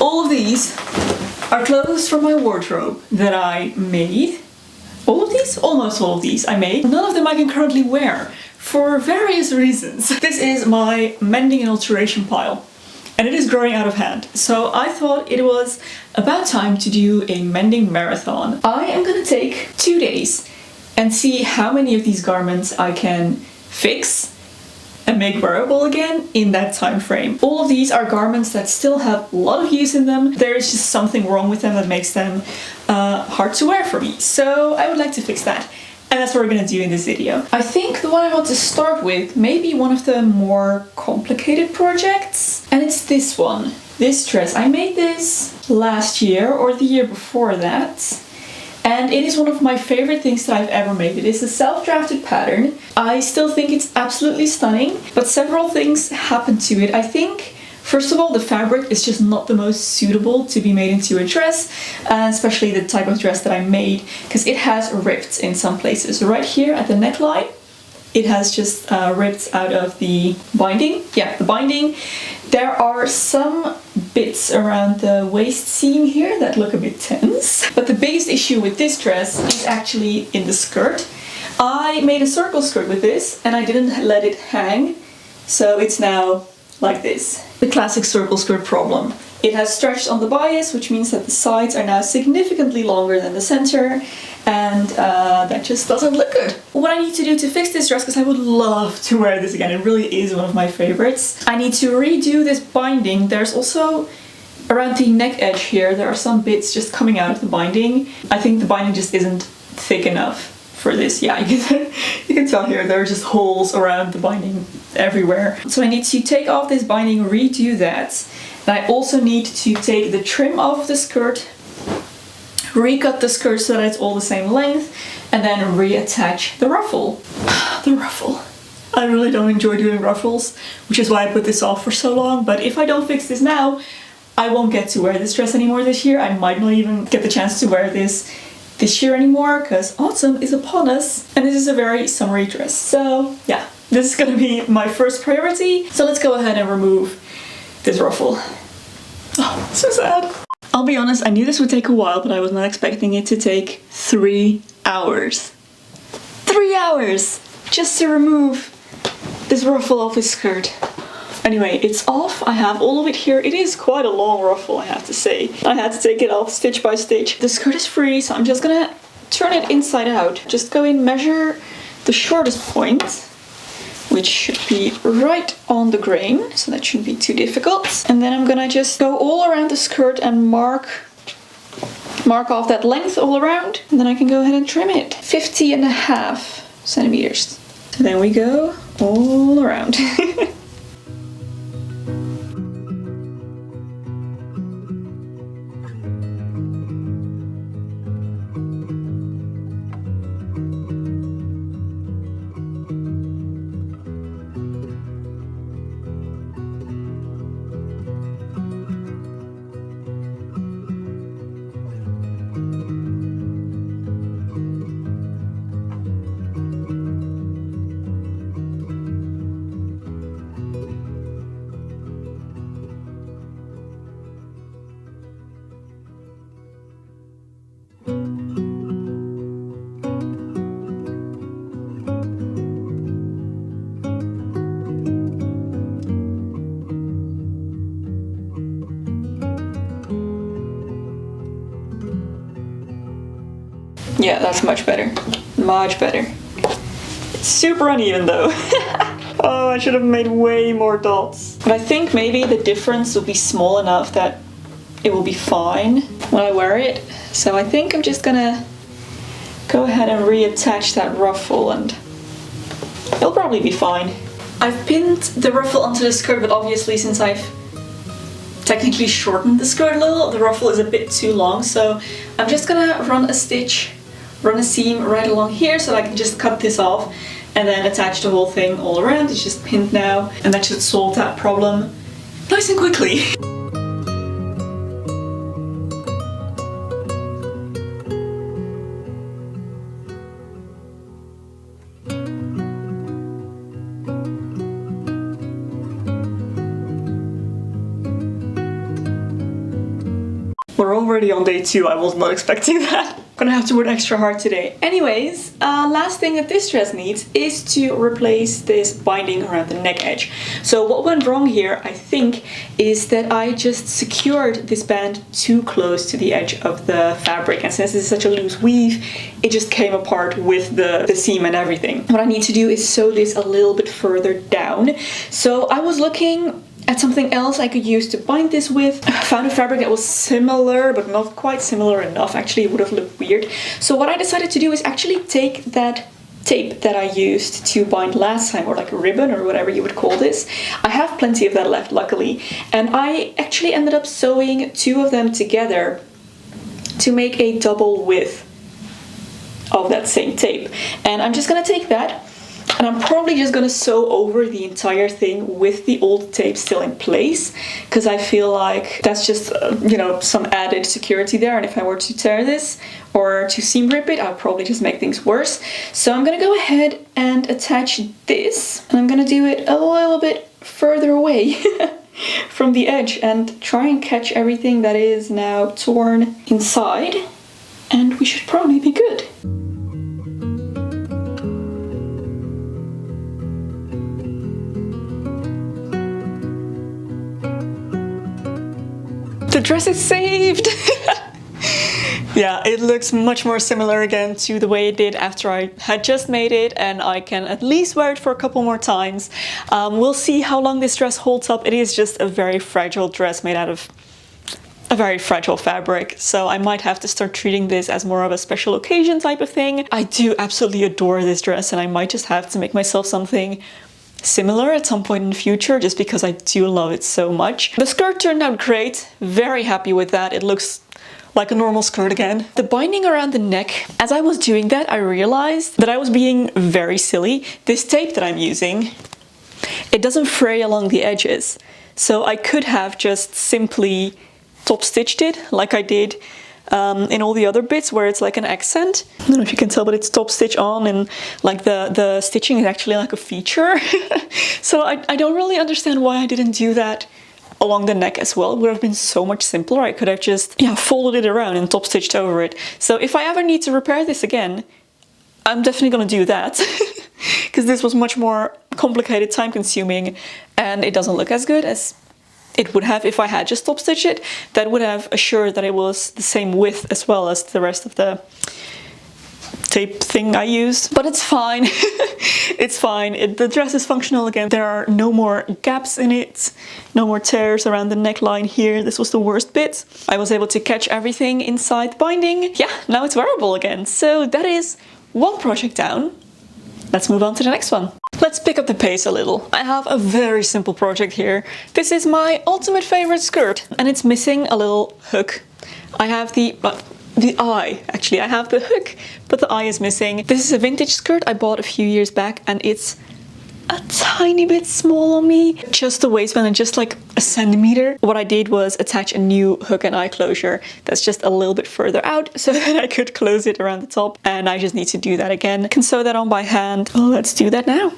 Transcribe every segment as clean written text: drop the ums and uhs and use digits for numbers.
All of these are clothes from my wardrobe that I made. All of these? Almost all of these I made. None of them I can currently wear for various reasons. This is my mending and alteration pile, and it is growing out of hand. So I thought it was about time to do a mending marathon. I am gonna take 2 days and see how many of these garments I can fix and make wearable again in that time frame. All of these are garments that still have a lot of use in them. There is just something wrong with them that makes them hard to wear for me. So I would like to fix that. And that's what we're gonna do in this video. I think the one I want to start with may be one of the more complicated projects. And it's this one. This dress. I made this last year or the year before that. And it is one of my favorite things that I've ever made. It is a self-drafted pattern. I still think it's absolutely stunning, but several things happened to it. I think, first of all, the fabric is just not the most suitable to be made into a dress, especially the type of dress that I made, because it has ripped in some places. Right here at the neckline, it has just ripped out of the binding. Yeah, the binding. There are some bits around the waist seam here that look a bit tense. But the biggest issue with this dress is actually in the skirt. I made a circle skirt with this and I didn't let it hang, so it's now like this. The classic circle skirt problem. It has stretched on the bias, which means that the sides are now significantly longer than the center, and that just doesn't look good. What I need to do to fix this dress, because I would love to wear this again, it really is one of my favorites. I need to redo this binding. There's also, around the neck edge here, there are some bits just coming out of the binding. I think the binding just isn't thick enough for this. Yeah, you can tell here, there are just holes around the binding everywhere. So I need to take off this binding, redo that. And I also need to take the trim off the skirt, recut the skirt so that it's all the same length, and then reattach the ruffle. The ruffle. I really don't enjoy doing ruffles, which is why I put this off for so long, but if I don't fix this now, I won't get to wear this dress anymore this year. I might not even get the chance to wear this year anymore, because autumn is upon us, and this is a very summery dress. So yeah, this is gonna be my first priority. So let's go ahead and remove this ruffle. Oh, so sad. I'll be honest, I knew this would take a while, but I was not expecting it to take 3 hours. 3 hours just to remove this ruffle off his skirt. Anyway, it's off. I have all of it here. It is quite a long ruffle, I have to say. I had to take it off stitch by stitch. The skirt is free, so I'm just gonna turn it inside out. Just go in, measure the shortest point, which should be right on the grain, so that shouldn't be too difficult. And then I'm gonna just go all around the skirt and mark off that length all around, and then I can go ahead and trim it. 50.5 centimeters. So then we go all around. Yeah, that's much better. Much better. It's super uneven though. Oh, I should have made way more dots. But I think maybe the difference will be small enough that it will be fine when I wear it. So I think I'm just gonna go ahead and reattach that ruffle and it'll probably be fine. I've pinned the ruffle onto the skirt, but obviously since I've technically shortened the skirt a little, the ruffle is a bit too long, so I'm just gonna run a seam right along here so I can just cut this off and then attach the whole thing all around. It's just pinned now, and that should solve that problem nice and quickly. We're already on day 2, I was not expecting that. Gonna have to work extra hard today. Anyways, last thing that this dress needs is to replace this binding around the neck edge. So what went wrong here, I think, is that I just secured this band too close to the edge of the fabric, and since this is such a loose weave, it just came apart with the seam and everything. What I need to do is sew this a little bit further down. So I was looking at something else I could use to bind this with. I found a fabric that was similar, but not quite similar enough. Actually, it would have looked weird. So what I decided to do is actually take that tape that I used to bind last time, or like a ribbon or whatever you would call this. I have plenty of that left, luckily. And I actually ended up sewing 2 of them together to make a double width of that same tape. And I'm just gonna take that, and I'm probably just gonna sew over the entire thing with the old tape still in place, because I feel like that's just, you know, some added security there. And if I were to tear this or to seam rip it, I'll probably just make things worse. So I'm gonna go ahead and attach this, and I'm gonna do it a little bit further away from the edge and try and catch everything that is now torn inside, and we should probably be good. The dress is saved! Yeah, it looks much more similar again to the way it did after I had just made it, and I can at least wear it for a couple more times. We'll see how long this dress holds up. It is just a very fragile dress made out of a very fragile fabric, so I might have to start treating this as more of a special occasion type of thing. I do absolutely adore this dress, and I might just have to make myself something similar at some point in the future, just because I do love it so much. The skirt turned out great, very happy with that. It looks like a normal skirt again. The binding around the neck, as I was doing that, I realized that I was being very silly. This tape that I'm using, it doesn't fray along the edges, so I could have just simply top stitched it like I did in all the other bits where it's like an accent. I don't know if you can tell, but it's top stitch on, and like the stitching is actually like a feature. So I don't really understand why I didn't do that along the neck as well. It would have been so much simpler. I could have just, yeah, folded it around and top stitched over it. So if I ever need to repair this again, I'm definitely gonna do that, because this was much more complicated, time consuming, and it doesn't look as good as it would have if I had just top stitched it. That would have assured that it was the same width as well as the rest of the tape thing I used. But it's fine. It's fine. The dress is functional again. There are no more gaps in it, no more tears around the neckline here. This was the worst bit. I was able to catch everything inside the binding. Yeah, now it's wearable again. So that is one project down. Let's move on to the next one. Let's pick up the pace a little. I have a very simple project here. This is my ultimate favorite skirt, and it's missing a little hook. I have the eye, actually. I have the hook, but the eye is missing. This is a vintage skirt I bought a few years back, and it's a tiny bit small on me. Just the waistband and just like a centimeter. What I did was attach a new hook and eye closure that's just a little bit further out so that I could close it around the top, and I just need to do that again. I can sew that on by hand. Well, let's do that now.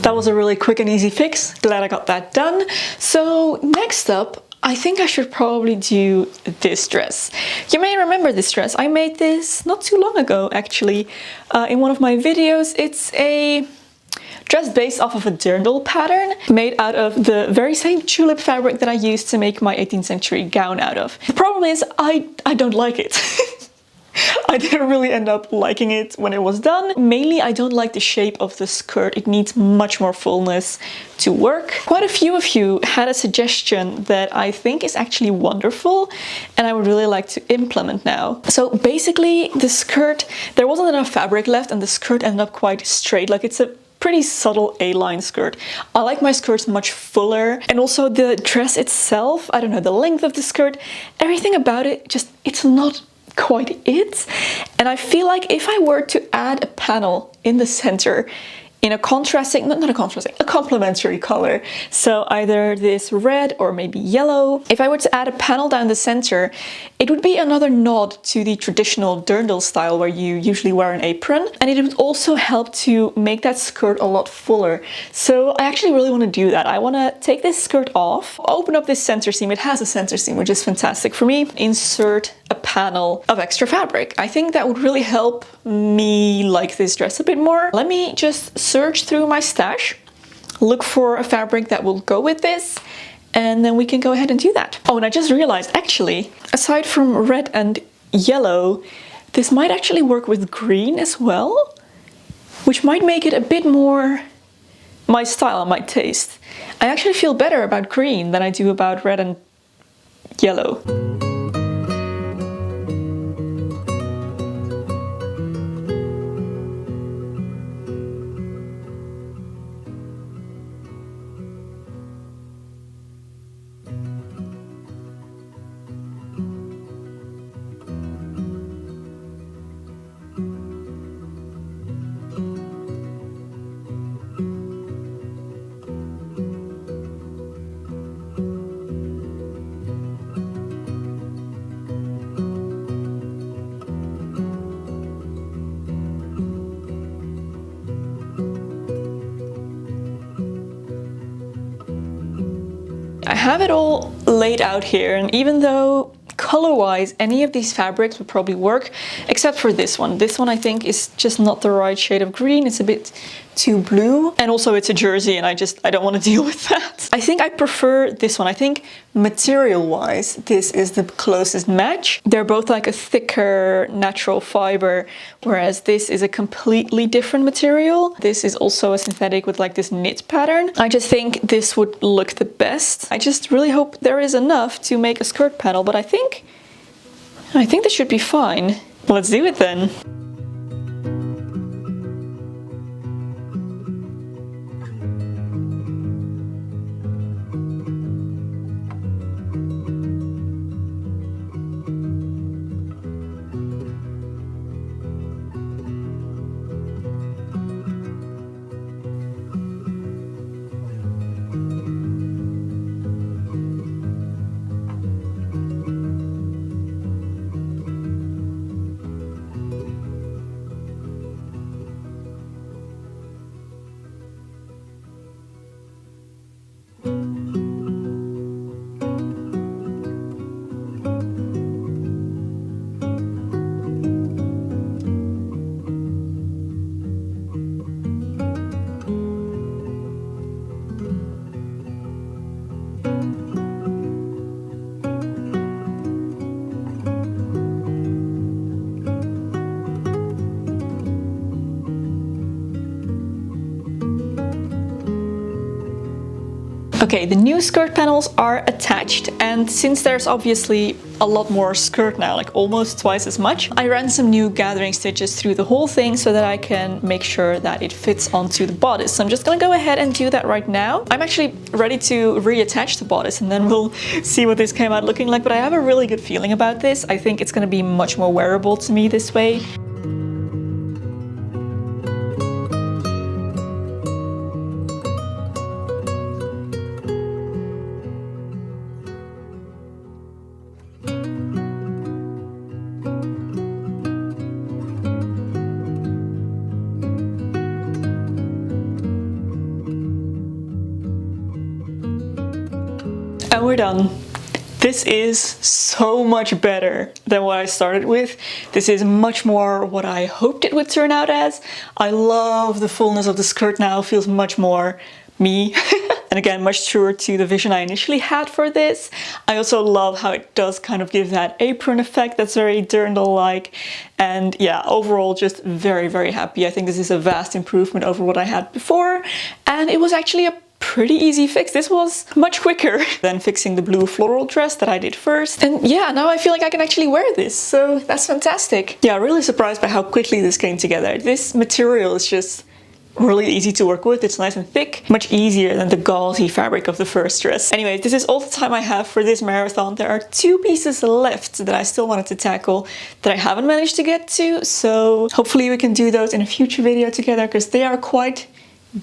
That was a really quick and easy fix. Glad I got that done. So next up, I think I should probably do this dress. You may remember this dress. I made this not too long ago, actually, in one of my videos. It's a dress based off of a dirndl pattern made out of the very same tulip fabric that I used to make my 18th century gown out of. The problem is I don't like it. I didn't really end up liking it when it was done. Mainly, I don't like the shape of the skirt. It needs much more fullness to work. Quite a few of you had a suggestion that I think is actually wonderful, and I would really like to implement now. So basically, the skirt, there wasn't enough fabric left, and the skirt ended up quite straight. Like, it's a pretty subtle A-line skirt. I like my skirts much fuller, and also the dress itself, I don't know, the length of the skirt, everything about it, just, it's not quite it. And I feel like if I were to add a panel in the center in a contrasting, not a contrasting, a complementary color, so either this red or maybe yellow, if I were to add a panel down the center, it would be another nod to the traditional dirndl style where you usually wear an apron, and it would also help to make that skirt a lot fuller. So I actually really want to do that. I want to take this skirt off, open up this center seam. It has a center seam, which is fantastic for me. Insert a panel of extra fabric. I think that would really help me like this dress a bit more. Let me just search through my stash, look for a fabric that will go with this, and then we can go ahead and do that. Oh, and I just realized, actually, aside from red and yellow, this might actually work with green as well, which might make it a bit more my style and my taste. I actually feel better about green than I do about red and yellow. I have it all laid out here, and even though color-wise any of these fabrics would probably work, except for this one. This one I think is just not the right shade of green. It's a bit too blue, and also it's a jersey and I don't want to deal with that. I think I prefer this one. I think material-wise this is the closest match. They're both like a thicker natural fiber, whereas this is a completely different material. This is also a synthetic with like this knit pattern. I just think this would look the best. I just really hope there is enough to make a skirt panel, but I think this should be fine. Let's do it then. Okay, the new skirt panels are attached, and since there's obviously a lot more skirt now, like almost twice as much, I ran some new gathering stitches through the whole thing so that I can make sure that it fits onto the bodice. So I'm just gonna go ahead and do that right now. I'm actually ready to reattach the bodice and then we'll see what this came out looking like, but I have a really good feeling about this. I think it's gonna be much more wearable to me this way. And we're done. This is so much better than what I started with. This is much more what I hoped it would turn out as. I love the fullness of the skirt now, feels much more me. And again, much truer to the vision I initially had for this. I also love how it does kind of give that apron effect that's very dirndl-like. And yeah, overall just very, very happy. I think this is a vast improvement over what I had before. And it was actually a pretty easy fix. This was much quicker than fixing the blue floral dress that I did first. And yeah, now I feel like I can actually wear this, so that's fantastic. Yeah, really surprised by how quickly this came together. This material is just really easy to work with. It's nice and thick, much easier than the gauzy fabric of the first dress. Anyway, this is all the time I have for this marathon. There are 2 pieces left that I still wanted to tackle that I haven't managed to get to, so hopefully we can do those in a future video together, because they are quite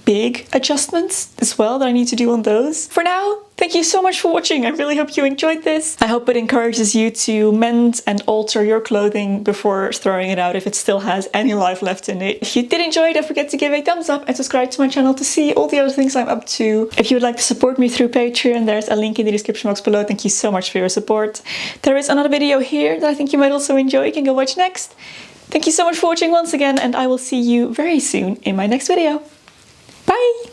big adjustments as well that I need to do on those. For now, thank you so much for watching. I really hope you enjoyed this. I hope it encourages you to mend and alter your clothing before throwing it out if it still has any life left in it. If you did enjoy, don't forget to give a thumbs up and subscribe to my channel to see all the other things I'm up to. If you would like to support me through Patreon, there's a link in the description box below. Thank you so much for your support. There is another video here that I think you might also enjoy. You can go watch next. Thank you so much for watching once again, and I will see you very soon in my next video. Bye!